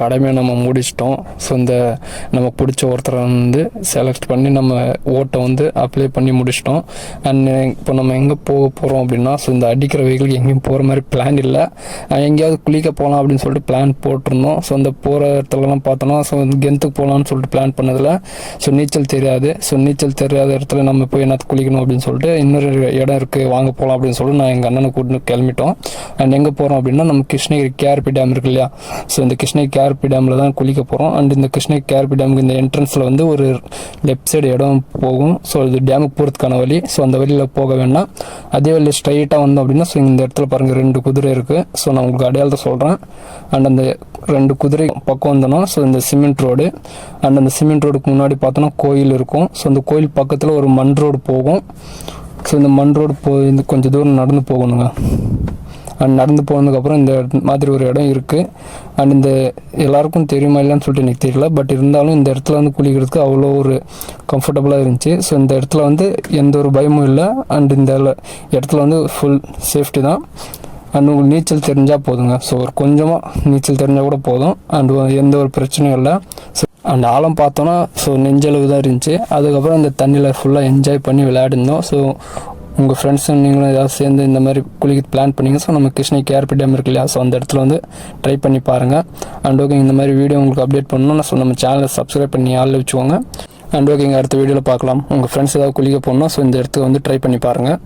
கடமையை நம்ம முடிச்சிட்டோம். ஸோ இந்த நமக்கு பிடிச்ச ஒருத்தரை வந்து செலக்ட் பண்ணி நம்ம ஓட்டை வந்து அப்ளை பண்ணி முடிச்சிட்டோம். அண்ட் இப்போ நம்ம எங்கே போக போகிறோம் அப்படின்னா, ஸோ இந்த அடிக்கிற வெஹிக்கிளுக்கு எங்கேயும் போகிற மாதிரி பிளான் இல்லை. எங்கேயாவது குளிக்க போகலாம் அப்படின்னு சொல்லிட்டு பிளான் போட்டிருந்தோம். ஸோ இந்த போகிற இடத்துலலாம் பார்த்தோன்னா, ஸோ கென்த்துக்கு போகலான்னு சொல்லிட்டு பிளான் பண்ணதில் ஸோ நீச்சல் தெரியாது. ஸோ நீச்சல் தெரியாத இடத்துல நம்ம போய் என்ன குளிக்கணும் அப்படின்னு சொல்லிட்டு இன்னொரு இடம் இருக்குது, வாங்க போகலாம் அப்படின்னு சொல்லிட்டு நான் எங்கள் அண்ணனை கூட்டிட்டு கிளம்பிட்டோம். அண்ட் எங்கே போகிறோம் அப்படின்னா, நம்ம கிருஷ்ணகிரி கேஆர்பி டேம் இருக்கு இல்லையா, ஸோ இந்த கிருஷ்ணகிரி கேஆர்பி டேமில் தான் குளிக்க போகிறோம். அண்ட் இந்த கிருஷ்ணகிரி கேஆர்பி டேமுக்கு இந்த என்ட்ரன்ஸில் வந்து ஒரு லெஃப்ட் சைடு இடம் போகும். ஸோ இது டேமுக்கு போகிறதுக்கான வழி. ஸோ அந்த வழியில் போக வேண்டாம், அதே வழியில் ஸ்ட்ரைட்டாக வந்தோம் அப்படின்னா, ஸோ இந்த இடத்துல பாருங்கள் 2 குதிரை இருக்குது. ஸோ நான் உங்களுக்கு அடையாளத்தை சொல்கிறேன். அண்ட் அந்த 2 குதிரை பக்கம் வந்தோன்னா ஸோ இந்த சிமெண்ட் ரோடு. அண்ட் அந்த சிமெண்ட் ரோடுக்கு முன்னாடி பார்த்தோன்னா கோயில் இருக்கும். ஸோ அந்த கோயில் பக்கத்தில் ஒரு மண் ரோடு போகும். ஸோ இந்த மண் ரோடு போய் கொஞ்சம் தூரம் நடந்து போகணுங்க. அண்ட் நடந்து போனதுக்கப்புறம் இந்த மாதிரி ஒரு இடம் இருக்குது. அண்ட் இந்த எல்லாருக்கும் தெரியுமா இல்லைன்னு சொல்லிட்டு எனக்கு தெரியல, பட் இருந்தாலும் இந்த இடத்துல வந்து குளிக்கிறதுக்கு அவ்வளோ ஒரு கம்ஃபர்டபுளாக இருந்துச்சு. ஸோ இந்த இடத்துல வந்து எந்த ஒரு பயமும் இல்லை. அண்ட் இந்த இடத்துல வந்து ஃபுல் சேஃப்டி தான். அண்ட் உங்களுக்கு நீச்சல் தெரிஞ்சால் போதுங்க. ஸோ ஒரு கொஞ்சமாக நீச்சல் தெரிஞ்சால் கூட போதும். அண்ட் எந்த ஒரு பிரச்சனையும் இல்லை. ஸோ அந்த ஆழம் பார்த்தோன்னா ஸோ நெஞ்சளவு தான் இருந்துச்சு. அதுக்கப்புறம் இந்த தண்ணியில் ஃபுல்லாக என்ஜாய் பண்ணி விளையாடிருந்தோம். ஸோ உங்கள் ஃப்ரெண்ட்ஸும் நீங்களும் ஏதாவது சேர்ந்து இந்த மாதிரி குளிக்க பிளான் பண்ணிங்க. ஸோ நம்ம கிருஷ்ணகிரி கேஆர்பி டேம் இருக்கு இல்லையா, ஸோ அந்த இடத்துல வந்து ட்ரை பண்ணி பாருங்கள். அண்ட் ஓகே, இந்த மாதிரி வீடியோ உங்களுக்கு அப்டேட் பண்ணணும்னா ஸோ நம்ம சேனலை சப்ஸ்கிரைப் பண்ணி ஆளில் வச்சுக்கோங்க. அண்ட் ஓகேங்க, அடுத்த வீடியோவில் பார்க்கலாம். உங்கள் ஃப்ரெண்ட்ஸ் ஏதாவது குளிக்க போகணுன்னா ஸோ இந்த இடத்துக்கு வந்து ட்ரை பண்ணி பாருங்கள்.